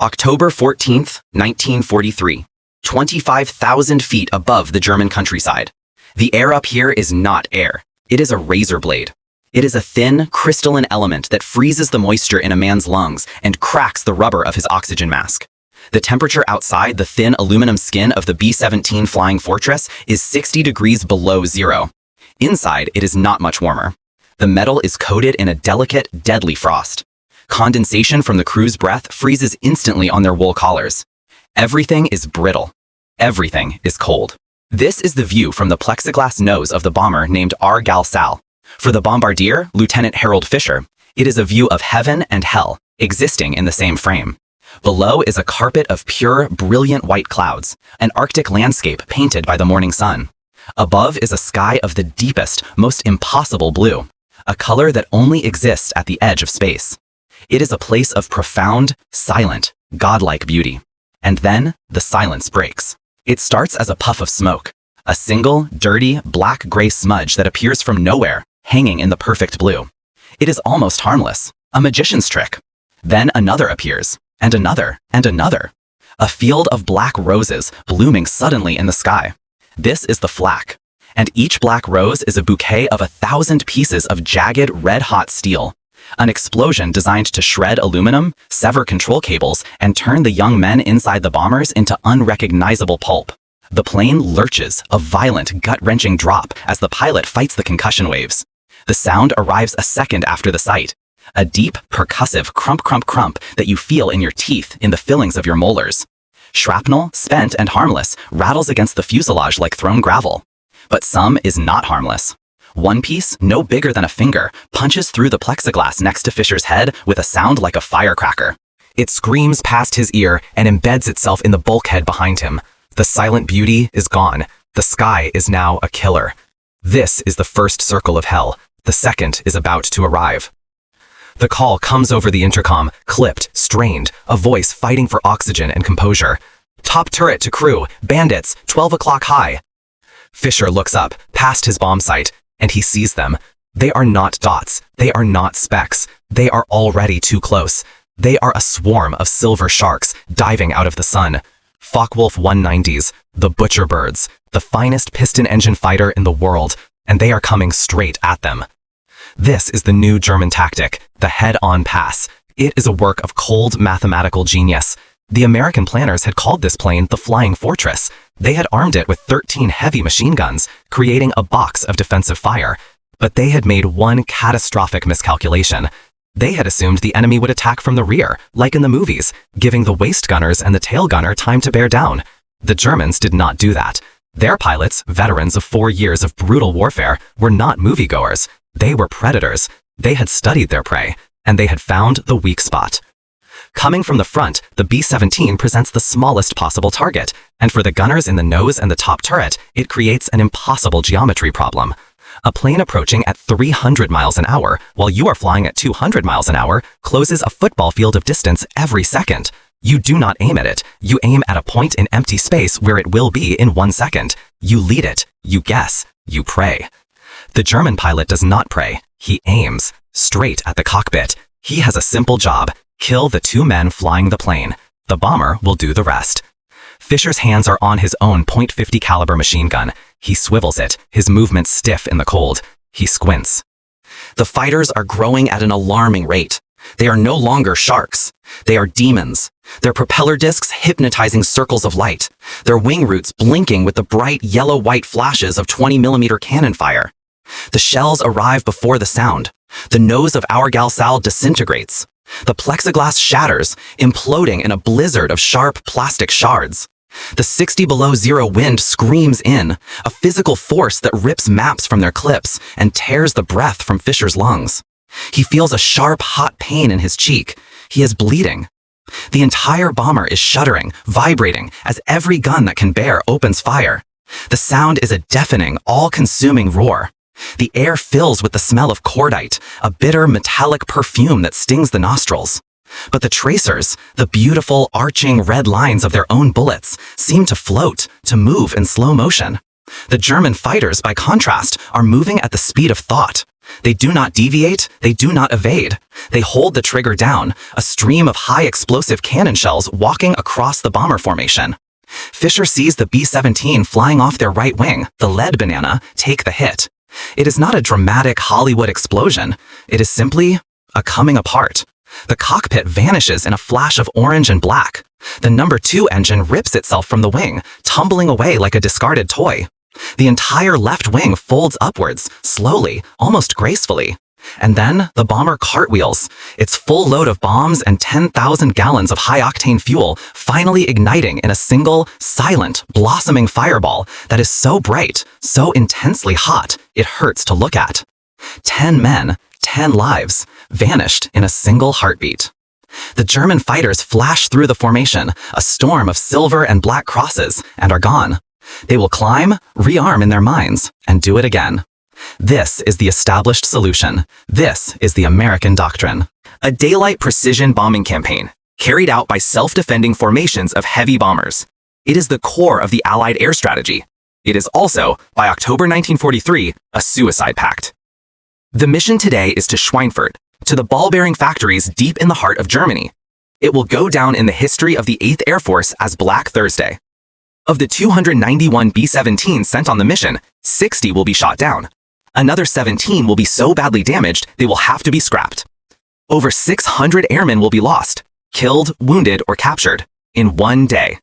October 14th, 1943. 25,000 feet above the German countryside. The air up here is not air. It is a razor blade. It is a thin, crystalline element that freezes the moisture in a man's lungs and cracks the rubber of his oxygen mask. The temperature outside the thin aluminum skin of the B-17 Flying Fortress is 60 degrees below zero. Inside, it is not much warmer. The metal is coated in a delicate, deadly frost. Condensation from the crew's breath freezes instantly on their wool collars. Everything is brittle. Everything is cold. This is the view from the plexiglass nose of the bomber named R. Galsal. For the bombardier, Lieutenant Harold Fisher, it is a view of heaven and hell, existing in the same frame. Below is a carpet of pure, brilliant white clouds, an Arctic landscape painted by the morning sun. Above is a sky of the deepest, most impossible blue, a color that only exists at the edge of space. It is a place of profound, silent, godlike beauty. And then, the silence breaks. It starts as a puff of smoke, a single, dirty, black-gray smudge that appears from nowhere, hanging in the perfect blue. It is almost harmless, a magician's trick. Then another appears, and another, and another. A field of black roses blooming suddenly in the sky. This is the flak, and each black rose is a bouquet of 1,000 pieces of jagged, red-hot steel. An explosion designed to shred aluminum, sever control cables, and turn the young men inside the bombers into unrecognizable pulp. The plane lurches, a violent, gut-wrenching drop as the pilot fights the concussion waves. The sound arrives a second after the sight. A deep, percussive crump, crump, crump that you feel in your teeth, in the fillings of your molars. Shrapnel, spent and harmless, rattles against the fuselage like thrown gravel. But some is not harmless. One piece, no bigger than a finger, punches through the plexiglass next to Fisher's head with a sound like a firecracker. It screams past his ear and embeds itself in the bulkhead behind him. The silent beauty is gone. The sky is now a killer. This is the first circle of hell. The second is about to arrive. The call comes over the intercom, clipped, strained, a voice fighting for oxygen and composure. Top turret to crew, bandits, 12 o'clock high. Fisher looks up, past his bomb site, and he sees them. They are not dots. They are not specks. They are already too close. They are a swarm of silver sharks diving out of the sun. Focke-Wulf 190s, the butcher birds, the finest piston engine fighter in the world, and they are coming straight at them. This is the new German tactic, the head-on pass. It is a work of cold mathematical genius. The American planners had called this plane the Flying Fortress. They had armed it with 13 heavy machine guns, creating a box of defensive fire. But they had made one catastrophic miscalculation. They had assumed the enemy would attack from the rear, like in the movies, giving the waist gunners and the tail gunner time to bear down. The Germans did not do that. Their pilots, veterans of 4 years of brutal warfare, were not moviegoers. They were predators. They had studied their prey, and they had found the weak spot. Coming from the front, the B-17 presents the smallest possible target, and for the gunners in the nose and the top turret, it creates an impossible geometry problem. A plane approaching at 300 miles an hour, while you are flying at 200 miles an hour, closes a football field of distance every second. You do not aim at it. You aim at a point in empty space where it will be in 1 second. You lead it. You guess. You pray. The German pilot does not pray. He aims straight at the cockpit. He has a simple job. Kill the 2 men flying the plane. The bomber will do the rest. Fisher's hands are on his own .50 caliber machine gun. He swivels it, his movements stiff in the cold. He squints. The fighters are growing at an alarming rate. They are no longer sharks. They are demons. Their propeller discs hypnotizing circles of light. Their wing roots blinking with the bright yellow-white flashes of 20mm cannon fire. The shells arrive before the sound. The nose of our Galsal disintegrates. The plexiglass shatters, imploding in a blizzard of sharp plastic shards. The 60 below zero wind screams in, a physical force that rips maps from their clips and tears the breath from Fisher's lungs. He feels a sharp, hot pain in his cheek. He is bleeding. The entire bomber is shuddering, vibrating, as every gun that can bear opens fire. The sound is a deafening, all-consuming roar. The air fills with the smell of cordite, a bitter metallic perfume that stings the nostrils. But the tracers, the beautiful arching red lines of their own bullets, seem to float, to move in slow motion. The German fighters, by contrast, are moving at the speed of thought. They do not deviate, they do not evade. They hold the trigger down, a stream of high-explosive cannon shells walking across the bomber formation. Fisher sees the B-17 flying off their right wing, the lead banana, take the hit. It is not a dramatic Hollywood explosion. It is simply a coming apart. The cockpit vanishes in a flash of orange and black. The number 2 engine rips itself from the wing, tumbling away like a discarded toy. The entire left wing folds upwards, slowly, almost gracefully. And then the bomber cartwheels, its full load of bombs and 10,000 gallons of high-octane fuel finally igniting in a single, silent, blossoming fireball that is so bright, so intensely hot, it hurts to look at. 10 men, 10 lives, vanished in a single heartbeat. The German fighters flash through the formation, a storm of silver and black crosses, and are gone. They will climb, rearm in their minds, and do it again. This is the established solution. This is the American doctrine. A daylight precision bombing campaign, carried out by self-defending formations of heavy bombers. It is the core of the Allied air strategy. It is also, by October 1943, a suicide pact. The mission today is to Schweinfurt, to the ball-bearing factories deep in the heart of Germany. It will go down in the history of the 8th Air Force as Black Thursday. Of the 291 B-17s sent on the mission, 60 will be shot down. Another 17 will be so badly damaged they will have to be scrapped. Over 600 airmen will be lost, killed, wounded, or captured, in one day.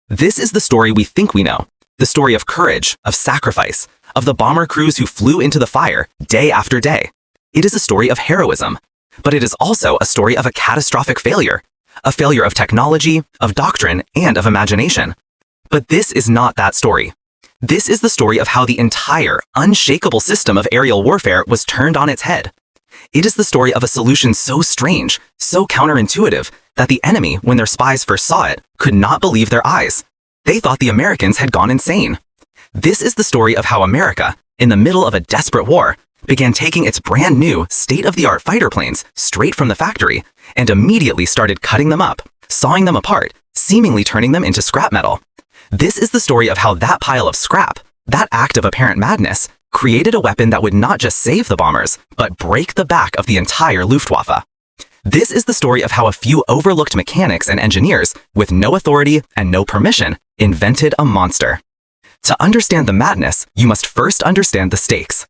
This is the story we think we know, the story of courage, of sacrifice, of the bomber crews who flew into the fire day after day. It is a story of heroism, but it is also a story of a catastrophic failure, a failure of technology, of doctrine, and of imagination. But this is not that story. This is the story of how the entire, unshakable system of aerial warfare was turned on its head. It is the story of a solution so strange, so counterintuitive, that the enemy, when their spies first saw it, could not believe their eyes. They thought the Americans had gone insane. This is the story of how America, in the middle of a desperate war, began taking its brand new, state-of-the-art fighter planes straight from the factory and immediately started cutting them up, sawing them apart, seemingly turning them into scrap metal. This is the story of how that pile of scrap, that act of apparent madness, created a weapon that would not just save the bombers, but break the back of the entire Luftwaffe. This is the story of how a few overlooked mechanics and engineers, with no authority and no permission, invented a monster. To understand the madness, you must first understand the stakes.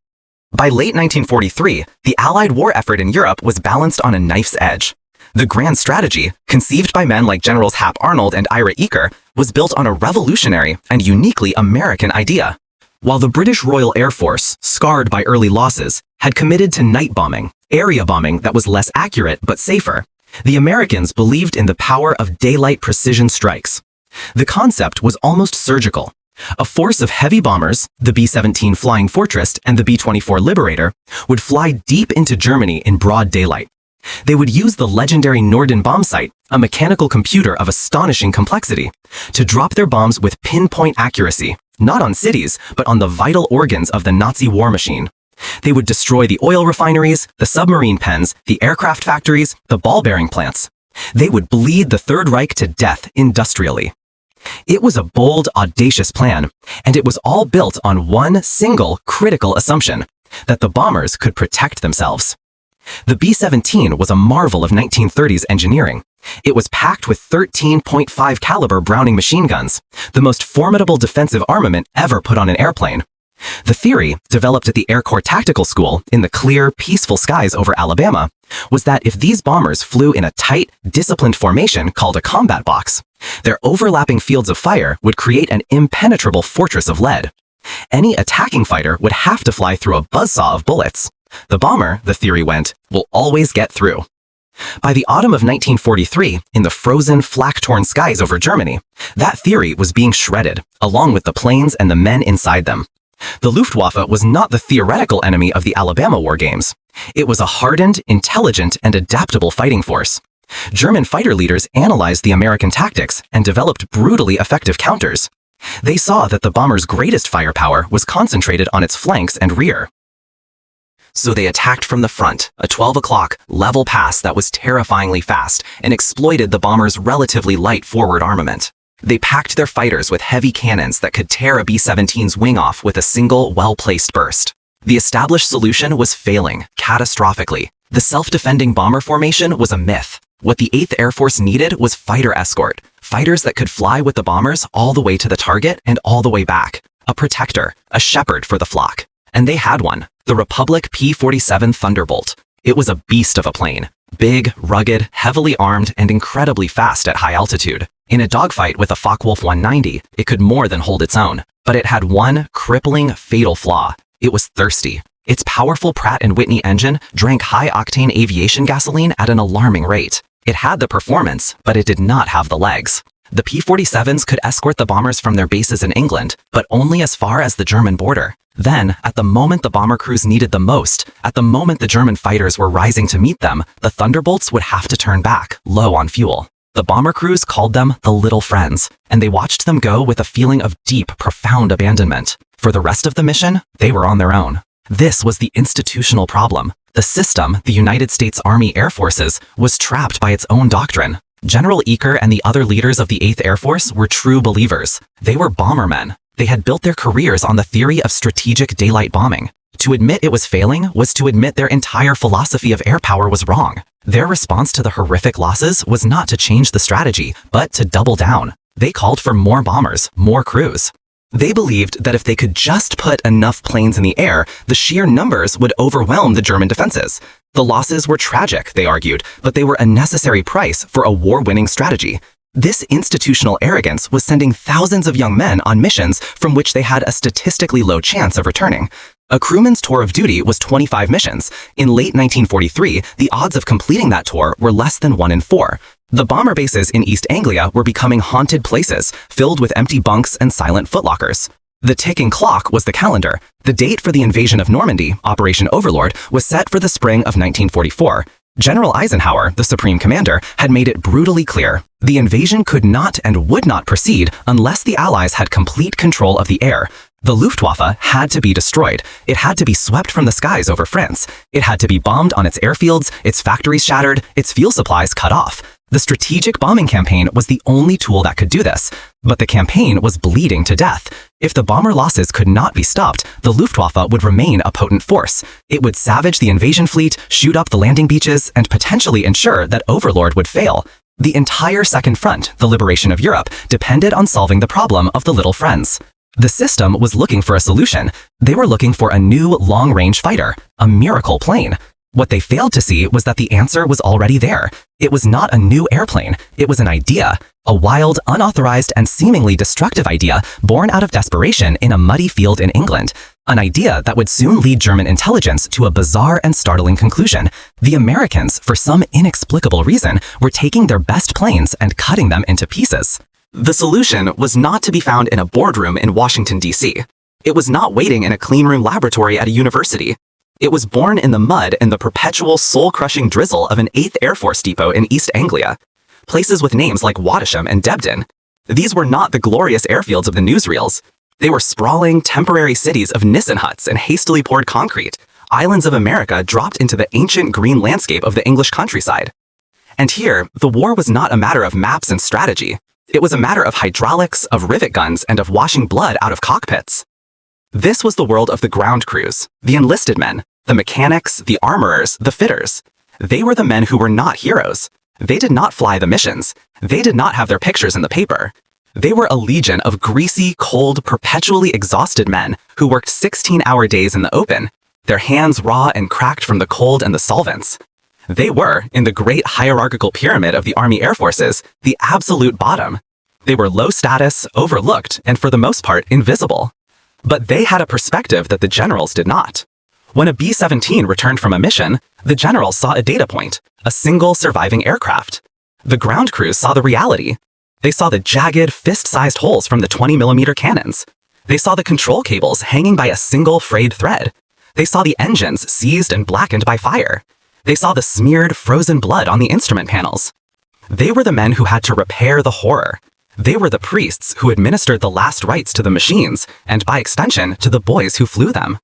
By late 1943, the Allied war effort in Europe was balanced on a knife's edge. The grand strategy, conceived by men like Generals Hap Arnold and Ira Eaker, was built on a revolutionary and uniquely American idea. While the British Royal Air Force, scarred by early losses, had committed to night bombing, area bombing that was less accurate but safer, the Americans believed in the power of daylight precision strikes. The concept was almost surgical. A force of heavy bombers, the B-17 Flying Fortress and the B-24 Liberator, would fly deep into Germany in broad daylight. They would use the legendary Norden bombsight, a mechanical computer of astonishing complexity, to drop their bombs with pinpoint accuracy, not on cities, but on the vital organs of the Nazi war machine. They would destroy the oil refineries, the submarine pens, the aircraft factories, the ball-bearing plants. They would bleed the Third Reich to death industrially. It was a bold, audacious plan, and it was all built on one single critical assumption, that the bombers could protect themselves. The B-17 was a marvel of 1930s engineering. It was packed with 13.5 caliber Browning machine guns, the most formidable defensive armament ever put on an airplane. The theory, developed at the Air Corps Tactical School in the clear, peaceful skies over Alabama, was that if these bombers flew in a tight, disciplined formation called a combat box, their overlapping fields of fire would create an impenetrable fortress of lead. Any attacking fighter would have to fly through a buzzsaw of bullets. The bomber, the theory went, will always get through. By the autumn of 1943, in the frozen, flak-torn skies over Germany, that theory was being shredded, along with the planes and the men inside them. The Luftwaffe was not the theoretical enemy of the Alabama war games. It was a hardened, intelligent, and adaptable fighting force. German fighter leaders analyzed the American tactics and developed brutally effective counters. They saw that the bomber's greatest firepower was concentrated on its flanks and rear. So they attacked from the front, a 12 o'clock level pass that was terrifyingly fast and exploited the bomber's relatively light forward armament. They packed their fighters with heavy cannons that could tear a B-17's wing off with a single, well-placed burst. The established solution was failing, catastrophically. The self-defending bomber formation was a myth. What the 8th Air Force needed was fighter escort, fighters that could fly with the bombers all the way to the target and all the way back. A protector, a shepherd for the flock. And they had one, the Republic P-47 Thunderbolt. It was a beast of a plane. Big, rugged, heavily armed, and incredibly fast at high altitude. In a dogfight with a Focke-Wulf 190, it could more than hold its own. But it had one crippling, fatal flaw. It was thirsty. Its powerful Pratt & Whitney engine drank high-octane aviation gasoline at an alarming rate. It had the performance, but it did not have the legs. The P-47s could escort the bombers from their bases in England, but only as far as the German border. Then, at the moment the bomber crews needed the most, at the moment the German fighters were rising to meet them, the Thunderbolts would have to turn back, low on fuel. The bomber crews called them the Little Friends, and they watched them go with a feeling of deep, profound abandonment. For the rest of the mission, they were on their own. This was the institutional problem. The system, the United States Army Air Forces, was trapped by its own doctrine. General Eaker and the other leaders of the 8th Air Force were true believers. They were bombermen. They had built their careers on the theory of strategic daylight bombing. To admit it was failing was to admit their entire philosophy of air power was wrong. Their response to the horrific losses was not to change the strategy, but to double down. They called for more bombers, more crews. They believed that if they could just put enough planes in the air, the sheer numbers would overwhelm the German defenses. The losses were tragic, they argued, but they were a necessary price for a war-winning strategy. This institutional arrogance was sending thousands of young men on missions from which they had a statistically low chance of returning. A crewman's tour of duty was 25 missions. In late 1943, the odds of completing that tour were less than 1 in 4. The bomber bases in East Anglia were becoming haunted places, filled with empty bunks and silent footlockers. The ticking clock was the calendar. The date for the invasion of Normandy, Operation Overlord, was set for the spring of 1944. General Eisenhower, the Supreme Commander, had made it brutally clear. The invasion could not and would not proceed unless the Allies had complete control of the air. The Luftwaffe had to be destroyed. It had to be swept from the skies over France. It had to be bombed on its airfields, its factories shattered, its fuel supplies cut off. The strategic bombing campaign was the only tool that could do this. But the campaign was bleeding to death. If the bomber losses could not be stopped, the Luftwaffe would remain a potent force. It would savage the invasion fleet, shoot up the landing beaches, and potentially ensure that Overlord would fail. The entire Second Front, the liberation of Europe, depended on solving the problem of the Little Friends. The system was looking for a solution. They were looking for a new long-range fighter, a miracle plane. What they failed to see was that the answer was already there. It was not a new airplane. It was an idea. A wild, unauthorized, and seemingly destructive idea born out of desperation in a muddy field in England. An idea that would soon lead German intelligence to a bizarre and startling conclusion. The Americans, for some inexplicable reason, were taking their best planes and cutting them into pieces. The solution was not to be found in a boardroom in Washington, D.C. It was not waiting in a cleanroom laboratory at a university. It was born in the mud and the perpetual soul-crushing drizzle of an 8th Air Force depot in East Anglia. Places with names like Wadisham and Debden. These were not the glorious airfields of the newsreels. They were sprawling, temporary cities of Nissen huts and hastily poured concrete, islands of America dropped into the ancient green landscape of the English countryside. And here, the war was not a matter of maps and strategy. It was a matter of hydraulics, of rivet guns, and of washing blood out of cockpits. This was the world of the ground crews, the enlisted men, the mechanics, the armorers, the fitters. They were the men who were not heroes. They did not fly the missions. They did not have their pictures in the paper. They were a legion of greasy, cold, perpetually exhausted men who worked 16-hour days in the open, their hands raw and cracked from the cold and the solvents. They were, in the great hierarchical pyramid of the Army Air Forces, the absolute bottom. They were low status, overlooked, and for the most part, invisible. But they had a perspective that the generals did not. When a B-17 returned from a mission, the generals saw a data point, a single surviving aircraft. The ground crews saw the reality. They saw the jagged, fist-sized holes from the 20mm cannons. They saw the control cables hanging by a single frayed thread. They saw the engines seized and blackened by fire. They saw the smeared, frozen blood on the instrument panels. They were the men who had to repair the horror. They were the priests who administered the last rites to the machines, and by extension, to the boys who flew them.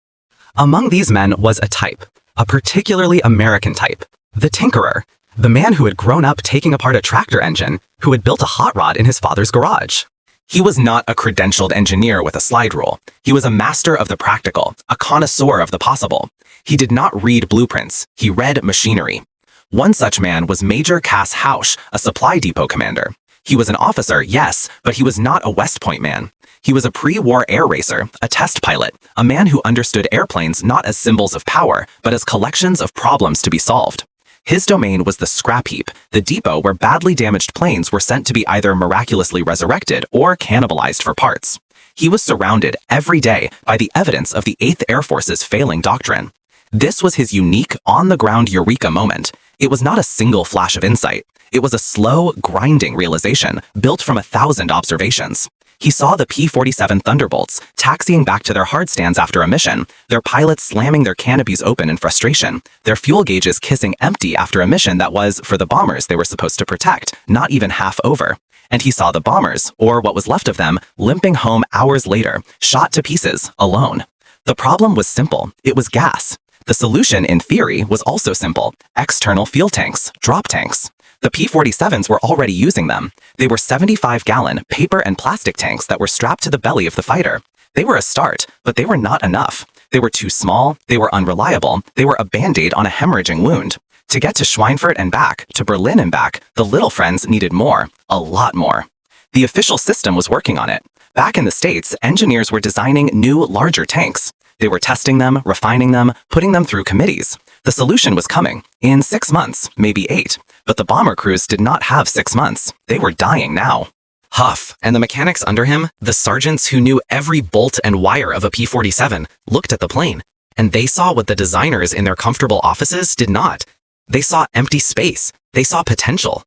Among these men was a type, a particularly American type, the tinkerer, the man who had grown up taking apart a tractor engine, who had built a hot rod in his father's garage. He was not a credentialed engineer with a slide rule. He was a master of the practical, a connoisseur of the possible. He did not read blueprints. He read machinery. One such man was Major Cass Hough, a supply depot commander. He was an officer, yes, but he was not a West Point man. He was a pre-war air racer, a test pilot, a man who understood airplanes not as symbols of power, but as collections of problems to be solved. His domain was the scrap heap, the depot where badly damaged planes were sent to be either miraculously resurrected or cannibalized for parts. He was surrounded every day by the evidence of the 8th Air Force's failing doctrine. This was his unique, on-the-ground eureka moment. It was not a single flash of insight. It was a slow, grinding realization built from 1,000 observations. He saw the P-47 Thunderbolts taxiing back to their hardstands after a mission, their pilots slamming their canopies open in frustration, their fuel gauges kissing empty after a mission that was, for the bombers they were supposed to protect, not even half over. And he saw the bombers, or what was left of them, limping home hours later, shot to pieces, alone. The problem was simple. It was gas. The solution, in theory, was also simple. External fuel tanks, drop tanks. The P-47s were already using them. They were 75-gallon paper and plastic tanks that were strapped to the belly of the fighter. They were a start, but they were not enough. They were too small, they were unreliable, they were a band-aid on a hemorrhaging wound. To get to Schweinfurt and back, to Berlin and back, the little friends needed more, a lot more. The official system was working on it. Back in the States, engineers were designing new, larger tanks. They were testing them, refining them, putting them through committees. The solution was coming, in 6 months, maybe 8. But the bomber crews did not have 6 months. They were dying now. Hough and the mechanics under him, the sergeants who knew every bolt and wire of a P-47, looked at the plane, and they saw what the designers in their comfortable offices did not. They saw empty space. They saw potential.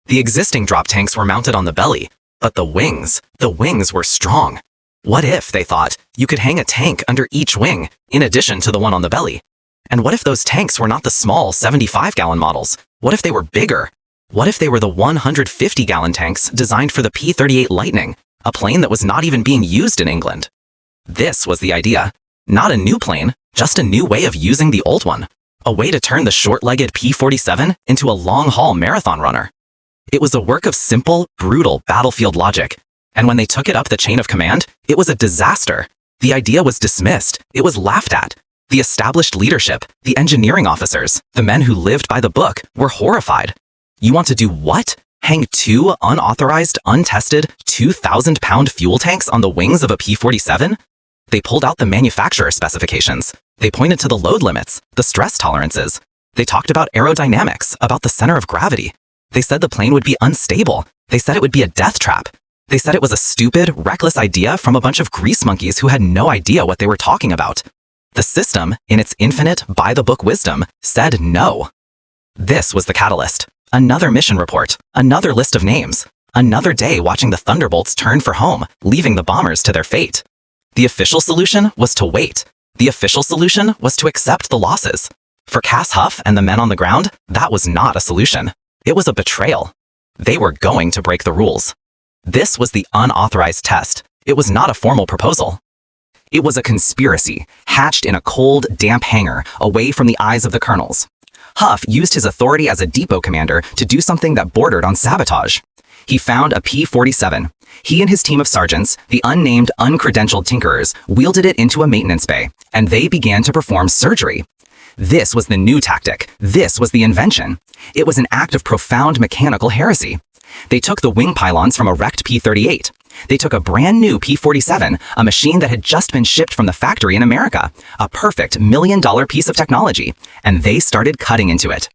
The existing drop tanks were mounted on the belly, but the wings were strong. What if, they thought, you could hang a tank under each wing, in addition to the one on the belly? And what if those tanks were not the small 75-gallon models? What if they were bigger? What if they were the 150-gallon tanks designed for the P-38 Lightning, a plane that was not even being used in England? This was the idea. Not a new plane, just a new way of using the old one. A way to turn the short-legged P-47 into a long-haul marathon runner. It was a work of simple, brutal battlefield logic. And when they took it up the chain of command, it was a disaster. The idea was dismissed. It was laughed at. The established leadership, the engineering officers, the men who lived by the book, were horrified. You want to do what? Hang 2 unauthorized, untested, 2,000-pound fuel tanks on the wings of a P-47? They pulled out the manufacturer specifications. They pointed to the load limits, the stress tolerances. They talked about aerodynamics, about the center of gravity. They said the plane would be unstable. They said it would be a death trap. They said it was a stupid, reckless idea from a bunch of grease monkeys who had no idea what they were talking about. The system, in its infinite, by-the-book wisdom, said no. This was the catalyst. Another mission report, another list of names, another day watching the Thunderbolts turn for home, leaving the bombers to their fate. The official solution was to wait. The official solution was to accept the losses. For Cass Hough and the men on the ground, that was not a solution. It was a betrayal. They were going to break the rules. This was the unauthorized test. It was not a formal proposal. It was a conspiracy, hatched in a cold, damp hangar, away from the eyes of the colonels. Hough used his authority as a depot commander to do something that bordered on sabotage. He found a P-47. He and his team of sergeants, the unnamed, uncredentialed tinkerers, wielded it into a maintenance bay, and they began to perform surgery. This was the new tactic. This was the invention. It was an act of profound mechanical heresy. They took the wing pylons from a wrecked P-38. They took a brand new P-47, a machine that had just been shipped from the factory in America, a perfect $1 million piece of technology, and they started cutting into it.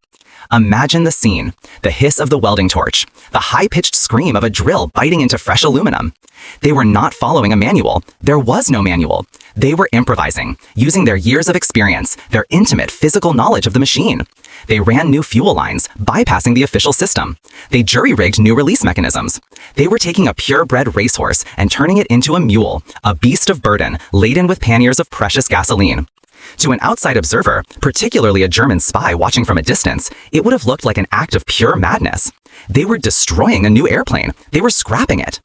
Imagine the scene, the hiss of the welding torch, the high-pitched scream of a drill biting into fresh aluminum. They were not following a manual. There was no manual. They were improvising, using their years of experience, their intimate physical knowledge of the machine. They ran new fuel lines, bypassing the official system. They jury-rigged new release mechanisms. They were taking a purebred racehorse and turning it into a mule, a beast of burden, laden with panniers of precious gasoline. To an outside observer, particularly a German spy watching from a distance, it would have looked like an act of pure madness. They were destroying a new airplane. They were scrapping it.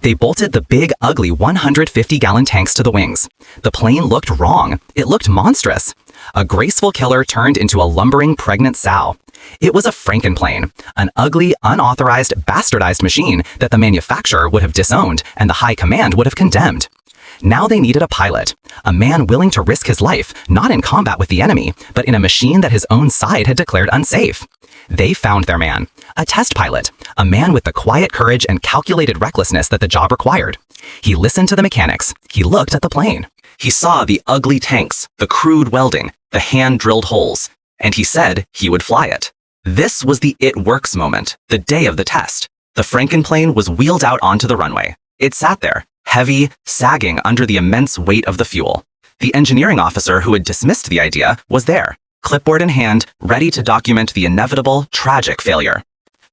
They bolted the big, ugly 150-gallon tanks to the wings. The plane looked wrong. It looked monstrous. A graceful killer turned into a lumbering, pregnant sow. It was a Franken-plane, an ugly, unauthorized, bastardized machine that the manufacturer would have disowned and the high command would have condemned. Now they needed a pilot, a man willing to risk his life, not in combat with the enemy, but in a machine that his own side had declared unsafe. They found their man, a test pilot, a man with the quiet courage and calculated recklessness that the job required. He listened to the mechanics. He looked at the plane. He saw the ugly tanks, the crude welding, the hand-drilled holes, and he said he would fly it. This was the it works moment, the day of the test. The Franken-plane was wheeled out onto the runway. It sat there, heavy, sagging under the immense weight of the fuel. The engineering officer who had dismissed the idea was there, clipboard in hand, ready to document the inevitable, tragic failure.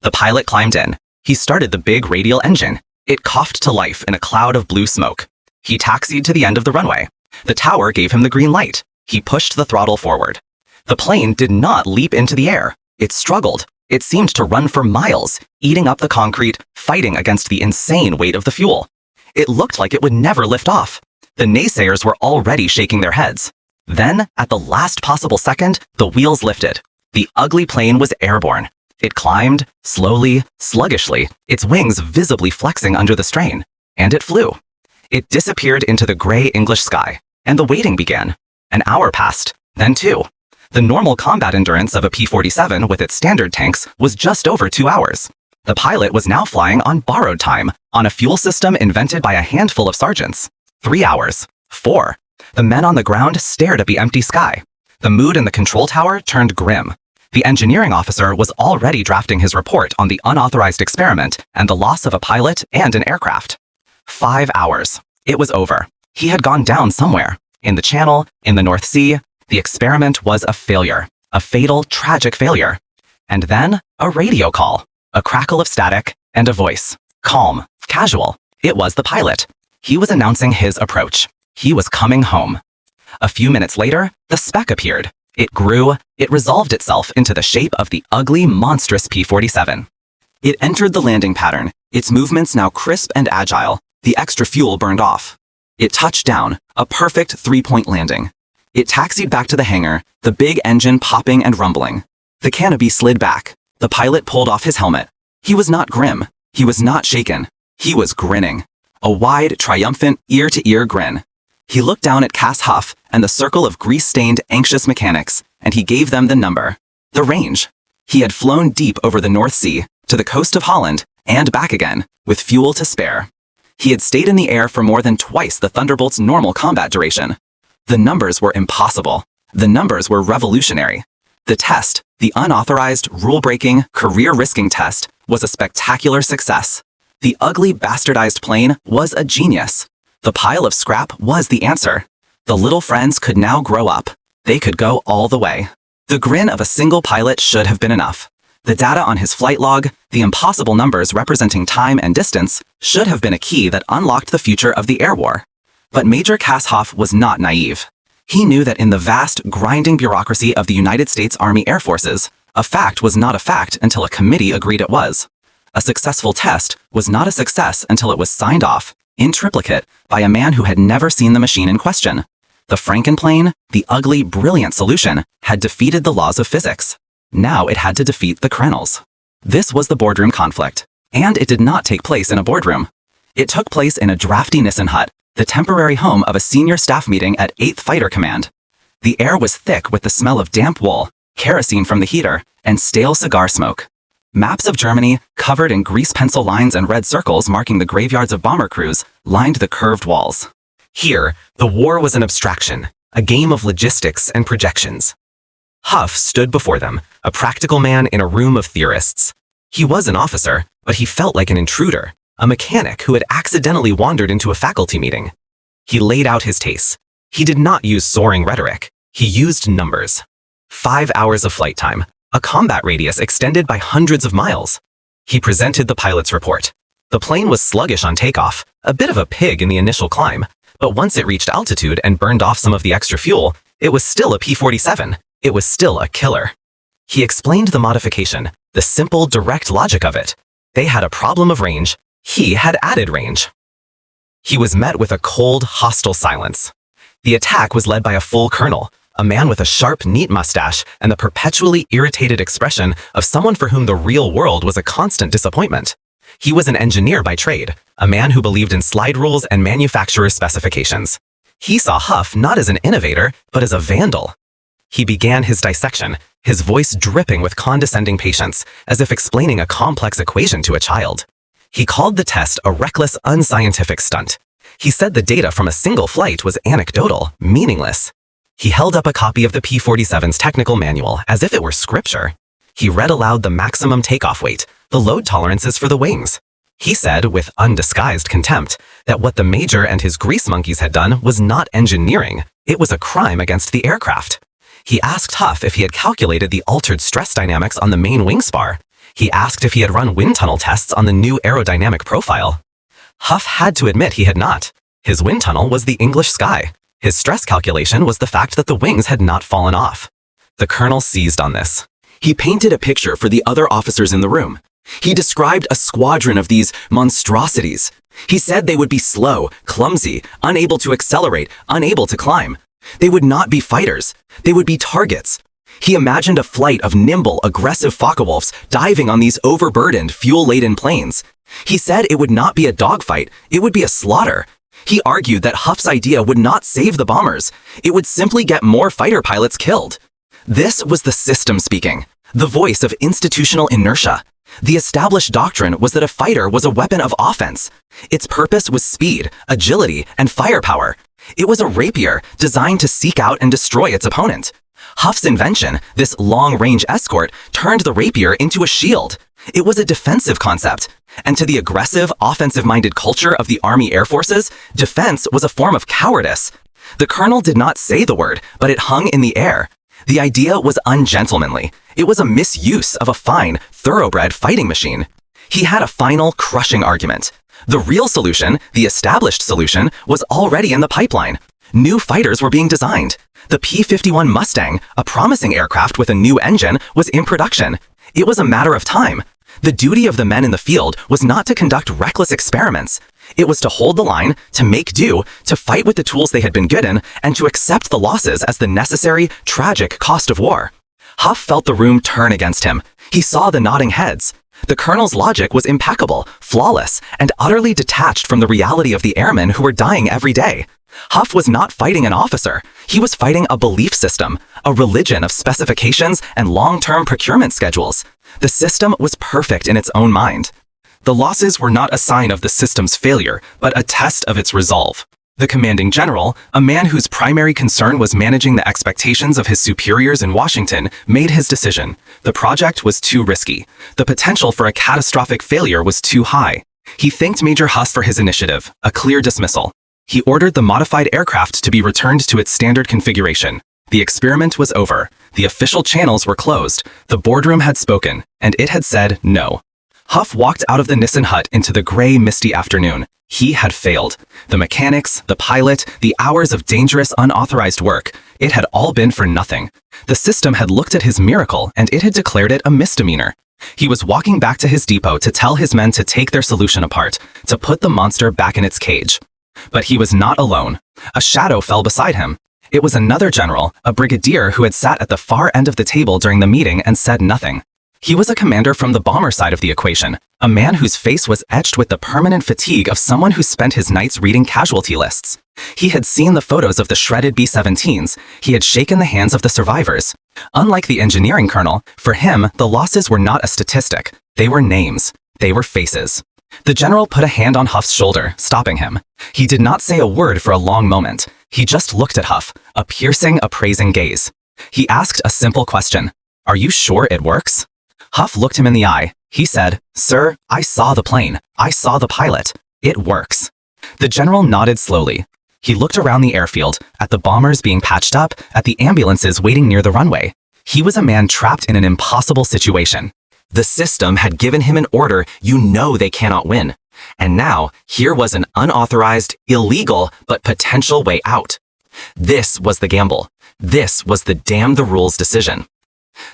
The pilot climbed in. He started the big radial engine. It coughed to life in a cloud of blue smoke. He taxied to the end of the runway. The tower gave him the green light. He pushed the throttle forward. The plane did not leap into the air. It struggled. It seemed to run for miles, eating up the concrete, fighting against the insane weight of the fuel. It looked like it would never lift off. The naysayers were already shaking their heads. Then, at the last possible second, the wheels lifted. The ugly plane was airborne. It climbed, slowly, sluggishly, its wings visibly flexing under the strain. And it flew. It disappeared into the gray English sky, and the waiting began. An hour passed, then 2. The normal combat endurance of a P-47 with its standard tanks was just over 2 hours. The pilot was now flying on borrowed time, on a fuel system invented by a handful of sergeants. 3 hours. 4. The men on the ground stared at the empty sky. The mood in the control tower turned grim. The engineering officer was already drafting his report on the unauthorized experiment and the loss of a pilot and an aircraft. 5 hours. It was over. He had gone down somewhere. In the Channel, in the North Sea. The experiment was a failure. A fatal, tragic failure. And then, a radio call. A crackle of static, and a voice. Calm. Casual. It was the pilot. He was announcing his approach. He was coming home. A few minutes later, the speck appeared. It grew. It resolved itself into the shape of the ugly, monstrous P-47. It entered the landing pattern, its movements now crisp and agile. The extra fuel burned off. It touched down, a perfect 3-point landing. It taxied back to the hangar, the big engine popping and rumbling. The canopy slid back. The pilot pulled off his helmet. He was not grim. He was not shaken. He was grinning. A wide, triumphant, ear-to-ear grin. He looked down at Cass Hough and the circle of grease-stained, anxious mechanics, and he gave them the number. The range. He had flown deep over the North Sea, to the coast of Holland, and back again, with fuel to spare. He had stayed in the air for more than twice the Thunderbolt's normal combat duration. The numbers were impossible. The numbers were revolutionary. The test, the unauthorized, rule-breaking, career-risking test, was a spectacular success. The ugly, bastardized plane was a genius. The pile of scrap was the answer. The little friends could now grow up. They could go all the way. The grin of a single pilot should have been enough. The data on his flight log, the impossible numbers representing time and distance, should have been a key that unlocked the future of the air war. But Major Cass Hough was not naive. He knew that in the vast, grinding bureaucracy of the United States Army Air Forces, a fact was not a fact until a committee agreed it was. A successful test was not a success until it was signed off, in triplicate, by a man who had never seen the machine in question. The Franken-plane, the ugly, brilliant solution, had defeated the laws of physics. Now it had to defeat the Krennels. This was the boardroom conflict. And it did not take place in a boardroom. It took place in a drafty Nissen hut, the temporary home of a senior staff meeting at 8th Fighter Command. The air was thick with the smell of damp wool, kerosene from the heater, and stale cigar smoke. Maps of Germany, covered in grease pencil lines and red circles marking the graveyards of bomber crews, lined the curved walls. Here, the war was an abstraction, a game of logistics and projections. Hough stood before them, a practical man in a room of theorists. He was an officer, but he felt like an intruder, a mechanic who had accidentally wandered into a faculty meeting. He laid out his case. He did not use soaring rhetoric. He used numbers. 5 hours of flight time, a combat radius extended by hundreds of miles. He presented the pilot's report. The plane was sluggish on takeoff, a bit of a pig in the initial climb, but once it reached altitude and burned off some of the extra fuel, it was still a P-47. It was still a killer. He explained the modification, the simple, direct logic of it. They had a problem of range. He had added range. He was met with a cold, hostile silence. The attack was led by a full colonel, a man with a sharp, neat mustache and the perpetually irritated expression of someone for whom the real world was a constant disappointment. He was an engineer by trade, a man who believed in slide rules and manufacturer's specifications. He saw Hough not as an innovator, but as a vandal. He began his dissection, his voice dripping with condescending patience, as if explaining a complex equation to a child. He called the test a reckless, unscientific stunt. He said the data from a single flight was anecdotal, meaningless. He held up a copy of the P-47's technical manual as if it were scripture. He read aloud the maximum takeoff weight, the load tolerances for the wings. He said, with undisguised contempt, that what the Major and his grease monkeys had done was not engineering, it was a crime against the aircraft. He asked Hough if he had calculated the altered stress dynamics on the main wing spar. He asked if he had run wind tunnel tests on the new aerodynamic profile. Hough had to admit he had not. His wind tunnel was the English sky. His stress calculation was the fact that the wings had not fallen off. The colonel seized on this. He painted a picture for the other officers in the room. He described a squadron of these monstrosities. He said they would be slow, clumsy, unable to accelerate, unable to climb. They would not be fighters. They would be targets. He imagined a flight of nimble, aggressive Focke-Wulfs diving on these overburdened, fuel-laden planes. He said it would not be a dogfight, it would be a slaughter. He argued that Hough's idea would not save the bombers. It would simply get more fighter pilots killed. This was the system speaking, the voice of institutional inertia. The established doctrine was that a fighter was a weapon of offense. Its purpose was speed, agility, and firepower. It was a rapier designed to seek out and destroy its opponent. Hough's invention, this long-range escort, turned the rapier into a shield. It was a defensive concept. And to the aggressive, offensive-minded culture of the Army Air Forces, defense was a form of cowardice. The colonel did not say the word, but it hung in the air. The idea was ungentlemanly. It was a misuse of a fine, thoroughbred fighting machine. He had a final, crushing argument. The real solution, the established solution, was already in the pipeline. New fighters were being designed. The P-51 Mustang, a promising aircraft with a new engine, was in production. It was a matter of time. The duty of the men in the field was not to conduct reckless experiments. It was to hold the line, to make do, to fight with the tools they had been given, and to accept the losses as the necessary, tragic cost of war. Hough felt the room turn against him. He saw the nodding heads. The colonel's logic was impeccable, flawless, and utterly detached from the reality of the airmen who were dying every day. Hough was not fighting an officer. He was fighting a belief system, a religion of specifications and long-term procurement schedules. The system was perfect in its own mind. The losses were not a sign of the system's failure, but a test of its resolve. The commanding general, a man whose primary concern was managing the expectations of his superiors in Washington, made his decision. The project was too risky. The potential for a catastrophic failure was too high. He thanked Major Cass for his initiative, a clear dismissal. He ordered the modified aircraft to be returned to its standard configuration. The experiment was over. The official channels were closed. The boardroom had spoken, and it had said no. Hough walked out of the Nissen hut into the gray, misty afternoon. He had failed. The mechanics, the pilot, the hours of dangerous, unauthorized work, it had all been for nothing. The system had looked at his miracle, and it had declared it a misdemeanor. He was walking back to his depot to tell his men to take their solution apart, to put the monster back in its cage. But he was not alone. A shadow fell beside him. It was another general, a brigadier who had sat at the far end of the table during the meeting and said nothing. He was a commander from the bomber side of the equation, a man whose face was etched with the permanent fatigue of someone who spent his nights reading casualty lists. He had seen the photos of the shredded B-17s. He had shaken the hands of the survivors. Unlike the engineering colonel, for him, the losses were not a statistic. They were names. They were faces. The general put a hand on Hough's shoulder, stopping him. He did not say a word for a long moment. He just looked at Hough, a piercing, appraising gaze. He asked a simple question. "Are you sure it works?" Hough looked him in the eye. He said, "Sir, I saw the plane. I saw the pilot. It works." The general nodded slowly. He looked around the airfield, at the bombers being patched up, at the ambulances waiting near the runway. He was a man trapped in an impossible situation. The system had given him an order you know they cannot win. And now, here was an unauthorized, illegal, but potential way out. This was the gamble. This was the damn the rules decision.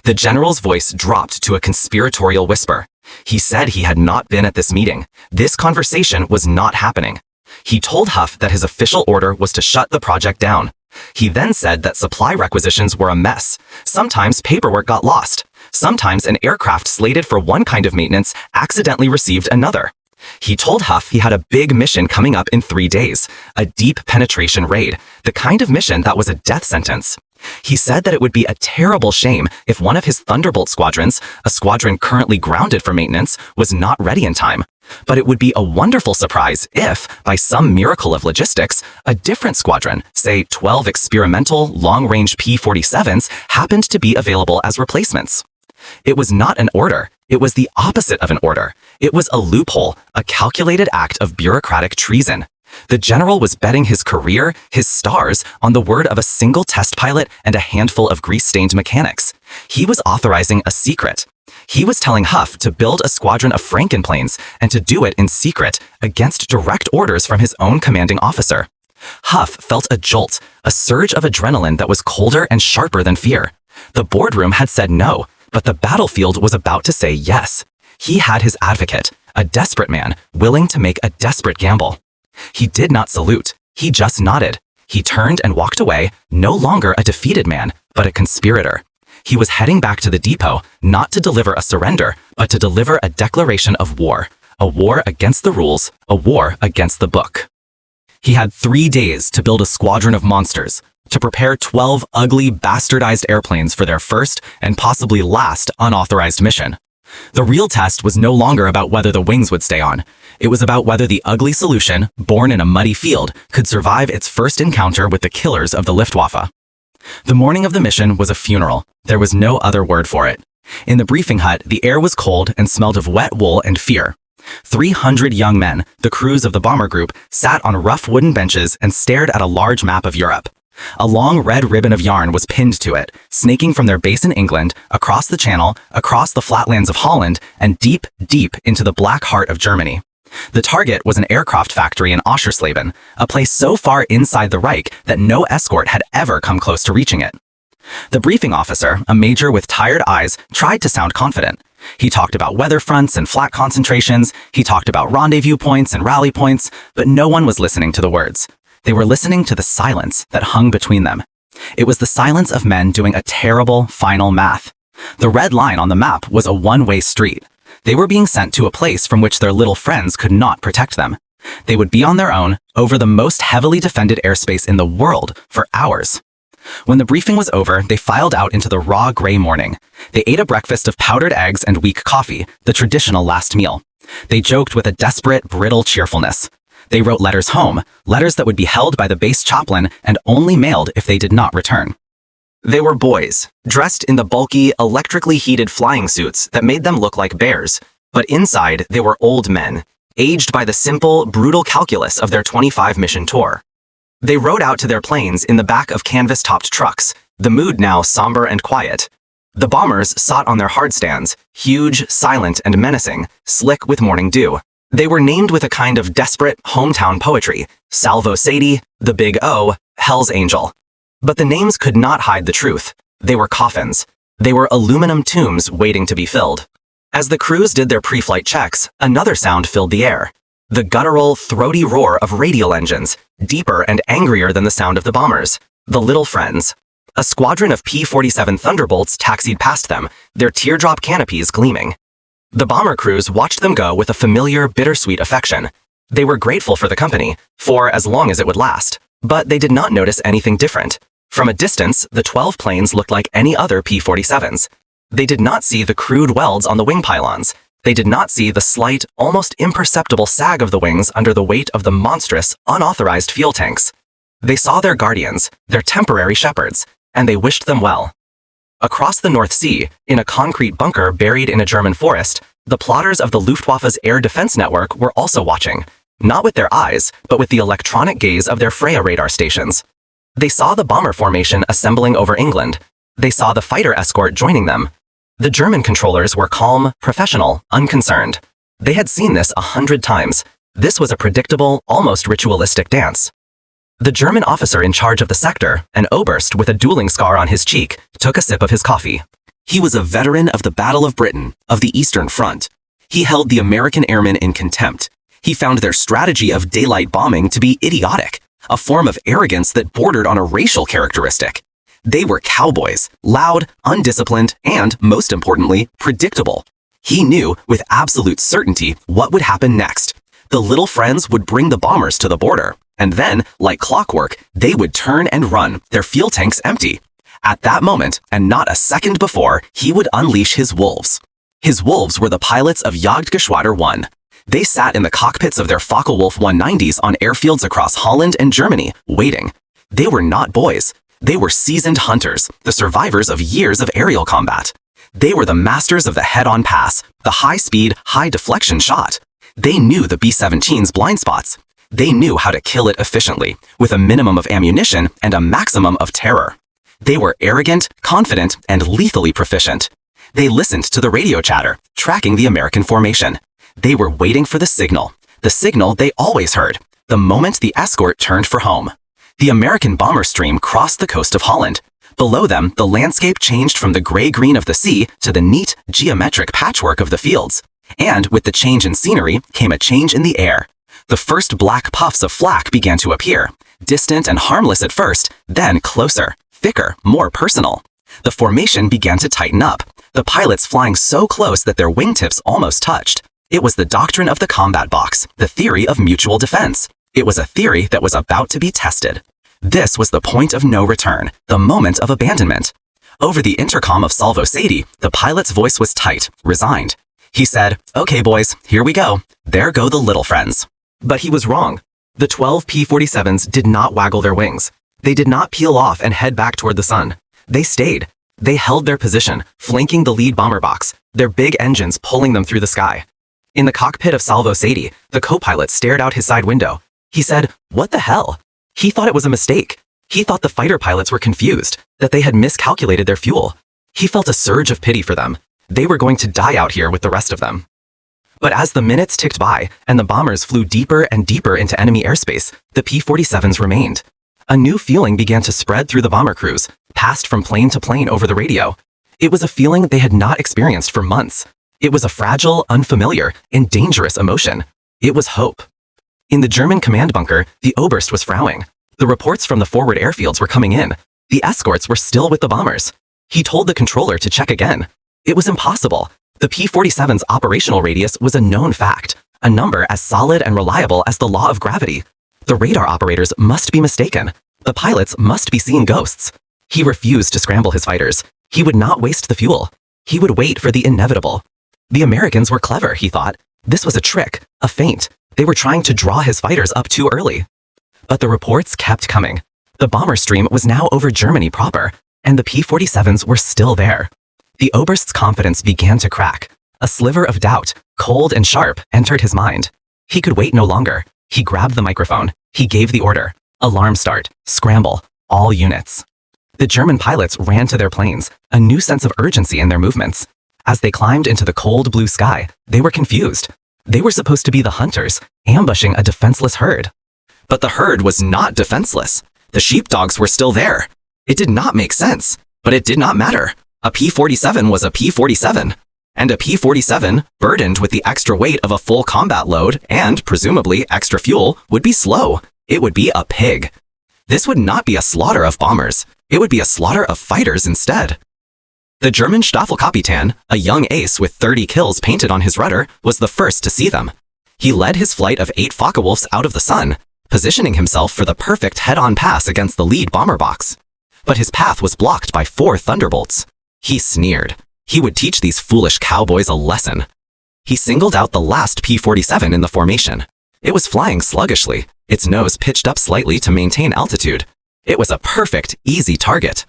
The general's voice dropped to a conspiratorial whisper. He said he had not been at this meeting. This conversation was not happening. He told Hough that his official order was to shut the project down. He then said that supply requisitions were a mess. Sometimes paperwork got lost. Sometimes an aircraft slated for one kind of maintenance accidentally received another. He told Hough he had a big mission coming up in 3 days, a deep penetration raid, the kind of mission that was a death sentence. He said that it would be a terrible shame if one of his Thunderbolt squadrons, a squadron currently grounded for maintenance, was not ready in time. But it would be a wonderful surprise if, by some miracle of logistics, a different squadron, say 12 experimental long-range P-47s, happened to be available as replacements. It was not an order. It was the opposite of an order. It was a loophole, a calculated act of bureaucratic treason. The general was betting his career, his stars, on the word of a single test pilot and a handful of grease-stained mechanics. He was authorizing a secret. He was telling Hough to build a squadron of Franken-planes and to do it in secret, against direct orders from his own commanding officer. Hough felt a jolt, a surge of adrenaline that was colder and sharper than fear. The boardroom had said no, but the battlefield was about to say yes. He had his advocate, a desperate man, willing to make a desperate gamble. He did not salute. He just nodded. He turned and walked away, no longer a defeated man, but a conspirator. He was heading back to the depot, not to deliver a surrender, but to deliver a declaration of war. A war against the rules, a war against the book. He had 3 days to build a squadron of monsters, to prepare 12 ugly, bastardized airplanes for their first and possibly last unauthorized mission. The real test was no longer about whether the wings would stay on. It was about whether the ugly solution, born in a muddy field, could survive its first encounter with the killers of the Luftwaffe. The morning of the mission was a funeral. There was no other word for it. In the briefing hut, the air was cold and smelled of wet wool and fear. 300 young men, the crews of the bomber group, sat on rough wooden benches and stared at a large map of Europe. A long red ribbon of yarn was pinned to it, snaking from their base in England, across the Channel, across the flatlands of Holland, and deep, deep into the black heart of Germany. The target was an aircraft factory in Oschersleben, a place so far inside the Reich that no escort had ever come close to reaching it. The briefing officer, a major with tired eyes, tried to sound confident. He talked about weather fronts and flat concentrations, he talked about rendezvous points and rally points, but no one was listening to the words. They were listening to the silence that hung between them. It was the silence of men doing a terrible final math. The red line on the map was a one-way street. They were being sent to a place from which their little friends could not protect them. They would be on their own, over the most heavily defended airspace in the world, for hours. When the briefing was over, they filed out into the raw gray morning. They ate a breakfast of powdered eggs and weak coffee, the traditional last meal. They joked with a desperate, brittle cheerfulness. They wrote letters home, letters that would be held by the base chaplain and only mailed if they did not return. They were boys, dressed in the bulky, electrically heated flying suits that made them look like bears, but inside they were old men, aged by the simple, brutal calculus of their 25-mission tour. They rode out to their planes in the back of canvas-topped trucks, the mood now somber and quiet. The bombers sat on their hardstands, huge, silent, and menacing, slick with morning dew. They were named with a kind of desperate hometown poetry: Salvo Sadie, the Big O, Hell's Angel. But the names could not hide the truth. They were coffins. They were aluminum tombs waiting to be filled. As the crews did their pre-flight checks, another sound filled the air. The guttural, throaty roar of radial engines, deeper and angrier than the sound of the bombers. The little friends. A squadron of P-47 Thunderbolts taxied past them, their teardrop canopies gleaming. The bomber crews watched them go with a familiar, bittersweet affection. They were grateful for the company, for as long as it would last, but they did not notice anything different. From a distance, the 12 planes looked like any other P-47s. They did not see the crude welds on the wing pylons. They did not see the slight, almost imperceptible sag of the wings under the weight of the monstrous, unauthorized fuel tanks. They saw their guardians, their temporary shepherds, and they wished them well. Across the North Sea, in a concrete bunker buried in a German forest, the plotters of the Luftwaffe's air defense network were also watching, not with their eyes, but with the electronic gaze of their Freya radar stations. They saw the bomber formation assembling over England. They saw the fighter escort joining them. The German controllers were calm, professional, unconcerned. They had seen this 100 times. This was a predictable, almost ritualistic dance. The German officer in charge of the sector, an Oberst with a dueling scar on his cheek, took a sip of his coffee. He was a veteran of the Battle of Britain, of the Eastern Front. He held the American airmen in contempt. He found their strategy of daylight bombing to be idiotic. a form of arrogance that bordered on a racial characteristic. They were cowboys, loud, undisciplined, and, most importantly, predictable. He knew with absolute certainty what would happen next. The little friends would bring the bombers to the border, and then, like clockwork, they would turn and run, their fuel tanks empty. At that moment, and not a second before, he would unleash his wolves. His wolves were the pilots of Jagdgeschwader 1. They sat in the cockpits of their Focke-Wulf 190s on airfields across Holland and Germany, waiting. They were not boys. They were seasoned hunters, the survivors of years of aerial combat. They were the masters of the head-on pass, the high-speed, high-deflection shot. They knew the B-17's blind spots. They knew how to kill it efficiently, with a minimum of ammunition and a maximum of terror. They were arrogant, confident, and lethally proficient. They listened to the radio chatter, tracking the American formation. They were waiting for the signal they always heard, the moment the escort turned for home. The American bomber stream crossed the coast of Holland. Below them, the landscape changed from the gray-green of the sea to the neat, geometric patchwork of the fields. And with the change in scenery came a change in the air. The first black puffs of flak began to appear, distant and harmless at first, then closer, thicker, more personal. The formation began to tighten up, the pilots flying so close that their wingtips almost touched. It was the doctrine of the combat box, the theory of mutual defense. It was a theory that was about to be tested. This was the point of no return, the moment of abandonment. Over the intercom of Salvo Sadie, the pilot's voice was tight, resigned. He said, "Okay, boys, here we go. There go the little friends." But he was wrong. The 12 P-47s did not waggle their wings. They did not peel off and head back toward the sun. They stayed. They held their position, flanking the lead bomber box, their big engines pulling them through the sky. In the cockpit of Salvo Sadie, the co-pilot stared out his side window. He said, "What the hell?" He thought it was a mistake. He thought the fighter pilots were confused, that they had miscalculated their fuel. He felt a surge of pity for them. They were going to die out here with the rest of them. But as the minutes ticked by and the bombers flew deeper and deeper into enemy airspace, the P-47s remained. A new feeling began to spread through the bomber crews, passed from plane to plane over the radio. It was a feeling they had not experienced for months. It was a fragile, unfamiliar, and dangerous emotion. It was hope. In the German command bunker, the Oberst was frowning. The reports from the forward airfields were coming in. The escorts were still with the bombers. He told the controller to check again. It was impossible. The P-47's operational radius was a known fact, a number as solid and reliable as the law of gravity. The radar operators must be mistaken. The pilots must be seeing ghosts. He refused to scramble his fighters. He would not waste the fuel. He would wait for the inevitable. The Americans were clever, he thought. This was a trick, a feint. They were trying to draw his fighters up too early. But the reports kept coming. The bomber stream was now over Germany proper, and the P-47s were still there. The Oberst's confidence began to crack. A sliver of doubt, cold and sharp, entered his mind. He could wait no longer. He grabbed the microphone. He gave the order. Alarm start. Scramble. All units. The German pilots ran to their planes, a new sense of urgency in their movements. As they climbed into the cold blue sky, they were confused. They were supposed to be the hunters, ambushing a defenseless herd. But the herd was not defenseless. The sheepdogs were still there. It did not make sense, but it did not matter. A P-47 was a P-47. And a P-47, burdened with the extra weight of a full combat load and, presumably, extra fuel, would be slow. It would be a pig. This would not be a slaughter of bombers. It would be a slaughter of fighters instead. The German Staffelkapitän, a young ace with 30 kills painted on his rudder, was the first to see them. He led his flight of 8 Focke-Wulfs out of the sun, positioning himself for the perfect head-on pass against the lead bomber box. But his path was blocked by 4 Thunderbolts. He sneered. He would teach these foolish cowboys a lesson. He singled out the last P-47 in the formation. It was flying sluggishly, its nose pitched up slightly to maintain altitude. It was a perfect, easy target.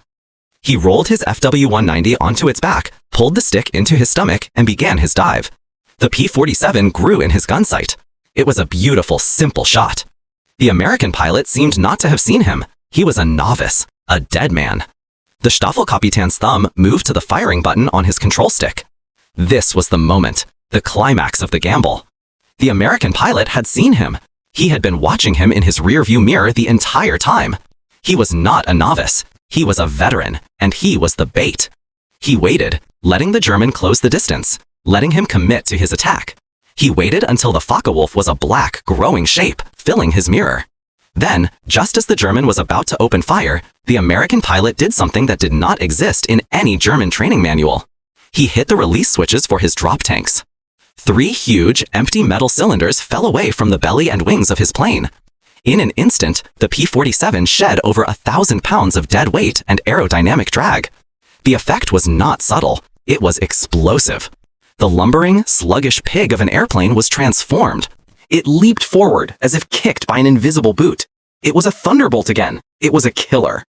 He rolled his FW-190 onto its back, pulled the stick into his stomach, and began his dive. The P-47 grew in his gun sight. It was a beautiful, simple shot. The American pilot seemed not to have seen him. He was a novice, a dead man. The Staffelkapitän's thumb moved to the firing button on his control stick. This was the moment, the climax of the gamble. The American pilot had seen him. He had been watching him in his rearview mirror the entire time. He was not a novice. He was a veteran, and he was the bait. He waited, letting the German close the distance, letting him commit to his attack. He waited until the Focke-Wulf was a black, growing shape, filling his mirror. Then, just as the German was about to open fire, the American pilot did something that did not exist in any German training manual. He hit the release switches for his drop tanks. 3 huge, empty metal cylinders fell away from the belly and wings of his plane. In an instant, the P-47 shed over 1,000 pounds of dead weight and aerodynamic drag. The effect was not subtle, it was explosive. The lumbering, sluggish pig of an airplane was transformed. It leaped forward as if kicked by an invisible boot. It was a Thunderbolt again. It was a killer.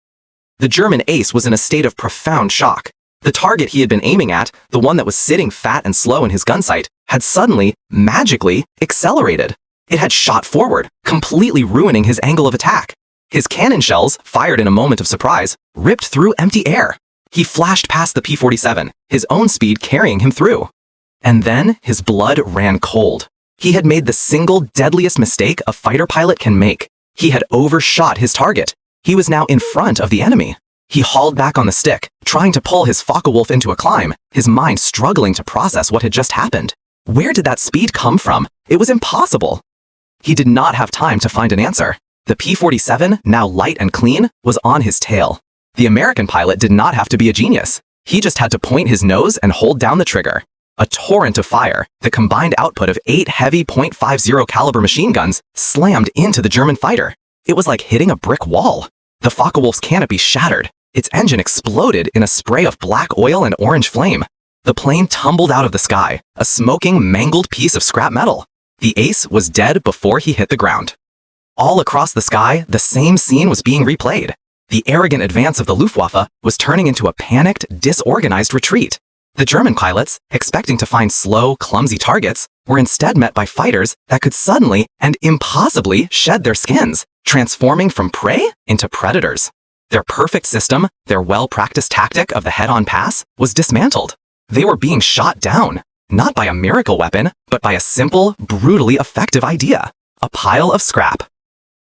The German ace was in a state of profound shock. The target he had been aiming at, the one that was sitting fat and slow in his gun sight, had suddenly, magically, accelerated. It had shot forward, completely ruining his angle of attack. His cannon shells, fired in a moment of surprise, ripped through empty air. He flashed past the P-47, his own speed carrying him through. And then his blood ran cold. He had made the single deadliest mistake a fighter pilot can make. He had overshot his target. He was now in front of the enemy. He hauled back on the stick, trying to pull his Focke-Wulf into a climb, his mind struggling to process what had just happened. Where did that speed come from? It was impossible. He did not have time to find an answer. The P-47, now light and clean, was on his tail. The American pilot did not have to be a genius. He just had to point his nose and hold down the trigger. A torrent of fire, the combined output of 8 heavy .50 caliber machine guns, slammed into the German fighter. It was like hitting a brick wall. The Focke-Wulf's canopy shattered. Its engine exploded in a spray of black oil and orange flame. The plane tumbled out of the sky, a smoking, mangled piece of scrap metal. The ace was dead before he hit the ground. All across the sky, the same scene was being replayed. The arrogant advance of the Luftwaffe was turning into a panicked, disorganized retreat. The German pilots, expecting to find slow, clumsy targets, were instead met by fighters that could suddenly and impossibly shed their skins, transforming from prey into predators. Their perfect system, their well-practiced tactic of the head-on pass, was dismantled. They were being shot down, not by a miracle weapon, but by a simple, brutally effective idea, a pile of scrap.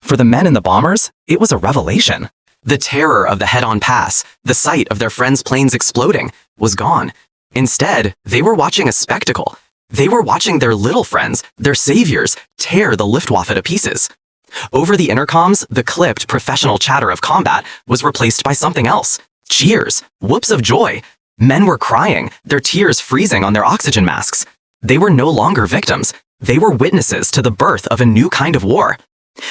For the men in the bombers, it was a revelation. The terror of the head-on pass, the sight of their friends' planes exploding, was gone. Instead, they were watching a spectacle. They were watching their little friends, their saviors, tear the Luftwaffe to pieces. Over the intercoms, the clipped, professional chatter of combat was replaced by something else. Cheers, whoops of joy. Men were crying, their tears freezing on their oxygen masks. They were no longer victims. They were witnesses to the birth of a new kind of war.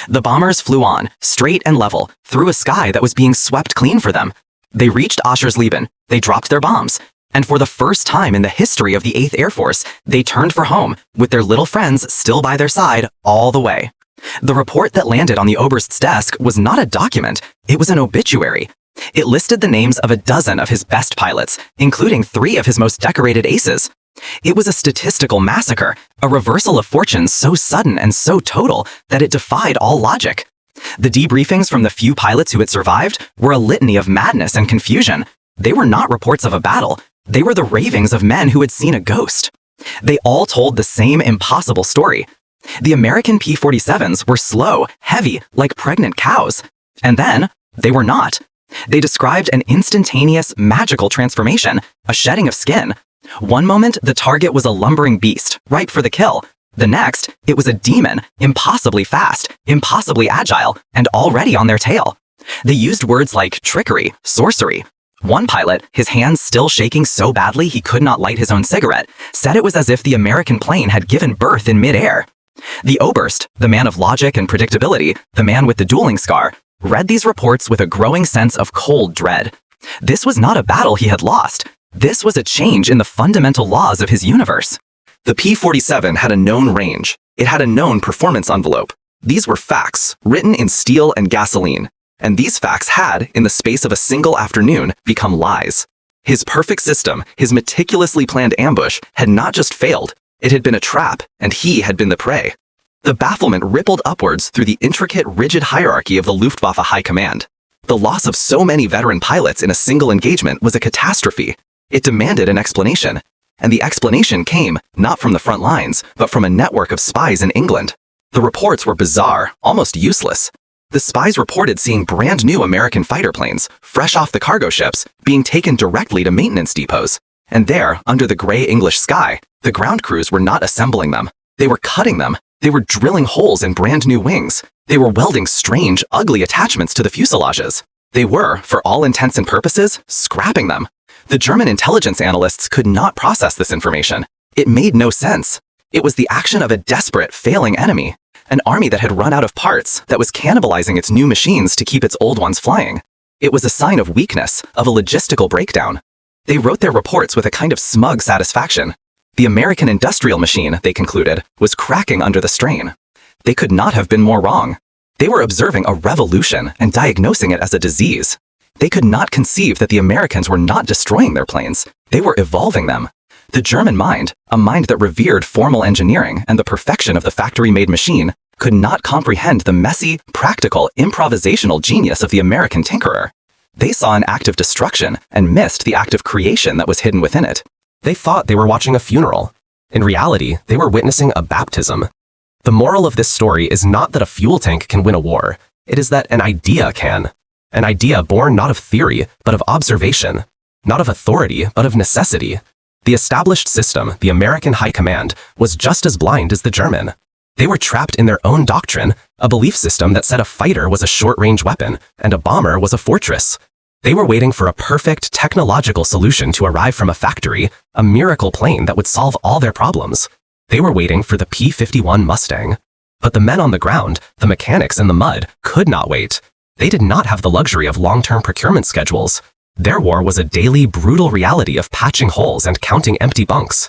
The bombers flew on, straight and level, through a sky that was being swept clean for them. They reached Oschersleben. They dropped their bombs. And for the first time in the history of the 8th Air Force, they turned for home, with their little friends still by their side all the way. The report that landed on the Oberst's desk was not a document, it was an obituary. It listed the names of a dozen of his best pilots, including 3 of his most decorated aces. It was a statistical massacre, a reversal of fortunes so sudden and so total that it defied all logic. The debriefings from the few pilots who had survived were a litany of madness and confusion. They were not reports of a battle. They were the ravings of men who had seen a ghost. They all told the same impossible story. The American P-47s were slow, heavy, like pregnant cows. And then, they were not. They described an instantaneous, magical transformation, a shedding of skin. One moment, the target was a lumbering beast, ripe for the kill. The next, it was a demon, impossibly fast, impossibly agile, and already on their tail. They used words like trickery, sorcery. One pilot, his hands still shaking so badly he could not light his own cigarette, said it was as if the American plane had given birth in midair. The Oberst, the man of logic and predictability, the man with the dueling scar, read these reports with a growing sense of cold dread. This was not a battle he had lost. This was a change in the fundamental laws of his universe. The P-47 had a known range. It had a known performance envelope. These were facts, written in steel and gasoline. And these facts had, in the space of a single afternoon, become lies. His perfect system, his meticulously planned ambush, had not just failed, it had been a trap, and he had been the prey. The bafflement rippled upwards through the intricate, rigid hierarchy of the Luftwaffe High Command. The loss of so many veteran pilots in a single engagement was a catastrophe. It demanded an explanation. And the explanation came, not from the front lines, but from a network of spies in England. The reports were bizarre, almost useless. The spies reported seeing brand new American fighter planes, fresh off the cargo ships, being taken directly to maintenance depots. And there, under the gray English sky, the ground crews were not assembling them. They were cutting them. They were drilling holes in brand new wings. They were welding strange, ugly attachments to the fuselages. They were, for all intents and purposes, scrapping them. The German intelligence analysts could not process this information. It made no sense. It was the action of a desperate, failing enemy. An army that had run out of parts, that was cannibalizing its new machines to keep its old ones flying. It was a sign of weakness, of a logistical breakdown. They wrote their reports with a kind of smug satisfaction. The American industrial machine, they concluded, was cracking under the strain. They could not have been more wrong. They were observing a revolution and diagnosing it as a disease. They could not conceive that the Americans were not destroying their planes. They were evolving them. The German mind, a mind that revered formal engineering and the perfection of the factory-made machine, could not comprehend the messy, practical, improvisational genius of the American tinkerer. They saw an act of destruction and missed the act of creation that was hidden within it. They thought they were watching a funeral. In reality, they were witnessing a baptism. The moral of this story is not that a fuel tank can win a war. It is that an idea can. An idea born not of theory, but of observation. Not of authority, but of necessity. The established system, the American High Command, was just as blind as the German. They were trapped in their own doctrine, a belief system that said a fighter was a short-range weapon and a bomber was a fortress. They were waiting for a perfect technological solution to arrive from a factory, a miracle plane that would solve all their problems. They were waiting for the P-51 Mustang. But the men on the ground, the mechanics in the mud, could not wait. They did not have the luxury of long-term procurement schedules. Their war was a daily, brutal reality of patching holes and counting empty bunks.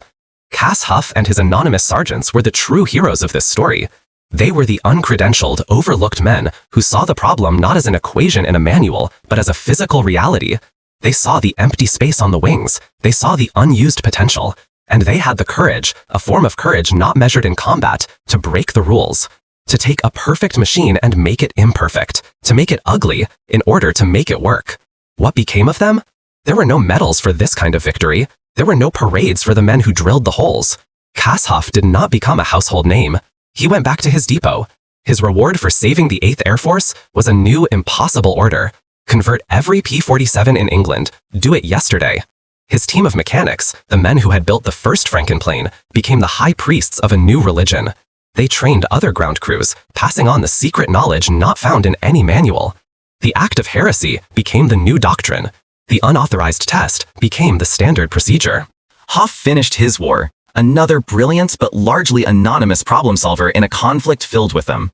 Cass Hough and his anonymous sergeants were the true heroes of this story. They were the uncredentialed, overlooked men who saw the problem not as an equation in a manual, but as a physical reality. They saw the empty space on the wings. They saw the unused potential. And they had the courage, a form of courage not measured in combat, to break the rules. To take a perfect machine and make it imperfect. To make it ugly, in order to make it work. What became of them? There were no medals for this kind of victory. There were no parades for the men who drilled the holes. Cass Hough did not become a household name. He went back to his depot. His reward for saving the 8th Air Force was a new, impossible order. Convert every P-47 in England. Do it yesterday. His team of mechanics, the men who had built the first Franken-plane, became the high priests of a new religion. They trained other ground crews, passing on the secret knowledge not found in any manual. The act of heresy became the new doctrine. The unauthorized test became the standard procedure. Hough finished his war, another brilliant but largely anonymous problem solver in a conflict filled with them.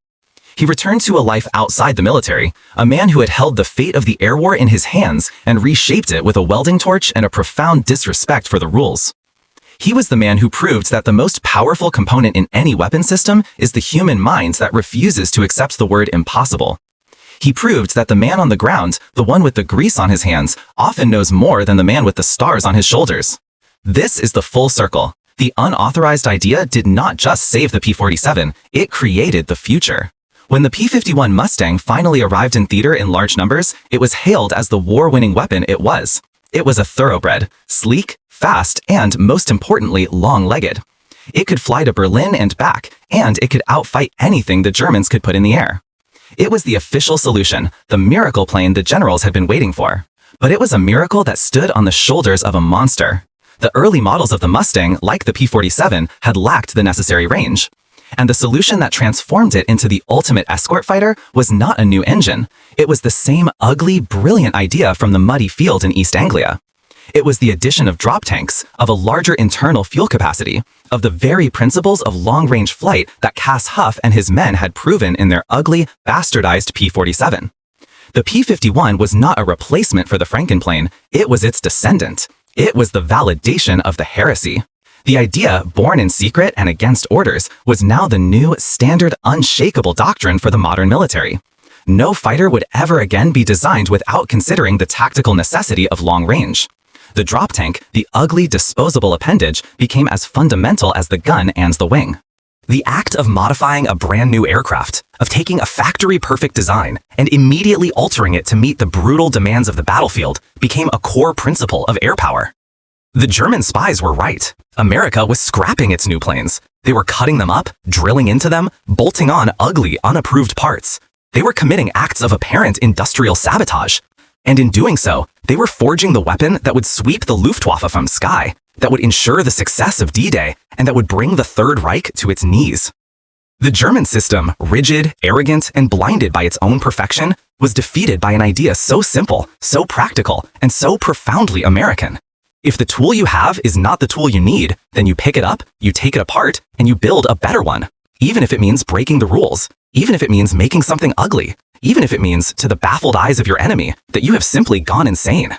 He returned to a life outside the military, a man who had held the fate of the air war in his hands and reshaped it with a welding torch and a profound disrespect for the rules. He was the man who proved that the most powerful component in any weapon system is the human mind that refuses to accept the word impossible. He proved that the man on the ground, the one with the grease on his hands, often knows more than the man with the stars on his shoulders. This is the full circle. The unauthorized idea did not just save the P-47, it created the future. When the P-51 Mustang finally arrived in theater in large numbers, it was hailed as the war-winning weapon it was. It was a thoroughbred, sleek, fast, and, most importantly, long-legged. It could fly to Berlin and back, and it could outfight anything the Germans could put in the air. It was the official solution, the miracle plane the generals had been waiting for. But it was a miracle that stood on the shoulders of a monster. The early models of the Mustang, like the P-47, had lacked the necessary range. And the solution that transformed it into the ultimate escort fighter was not a new engine. It was the same ugly, brilliant idea from the muddy field in East Anglia. It was the addition of drop tanks, of a larger internal fuel capacity, of the very principles of long-range flight that Cass Hough and his men had proven in their ugly, bastardized P-47. The P-51 was not a replacement for the Franken-plane, it was its descendant. It was the validation of the heresy. The idea, born in secret and against orders, was now the new, standard, unshakable doctrine for the modern military. No fighter would ever again be designed without considering the tactical necessity of long range. The drop tank, the ugly, disposable appendage, became as fundamental as the gun and the wing. The act of modifying a brand new aircraft, of taking a factory-perfect design and immediately altering it to meet the brutal demands of the battlefield, became a core principle of air power. The German spies were right. America was scrapping its new planes. They were cutting them up, drilling into them, bolting on ugly, unapproved parts. They were committing acts of apparent industrial sabotage. And in doing so, they were forging the weapon that would sweep the Luftwaffe from sky, that would ensure the success of D-Day, and that would bring the Third Reich to its knees. The German system, rigid, arrogant, and blinded by its own perfection, was defeated by an idea so simple, so practical, and so profoundly American. If the tool you have is not the tool you need, then you pick it up, you take it apart, and you build a better one. Even if it means breaking the rules, even if it means making something ugly, even if it means, to the baffled eyes of your enemy, that you have simply gone insane.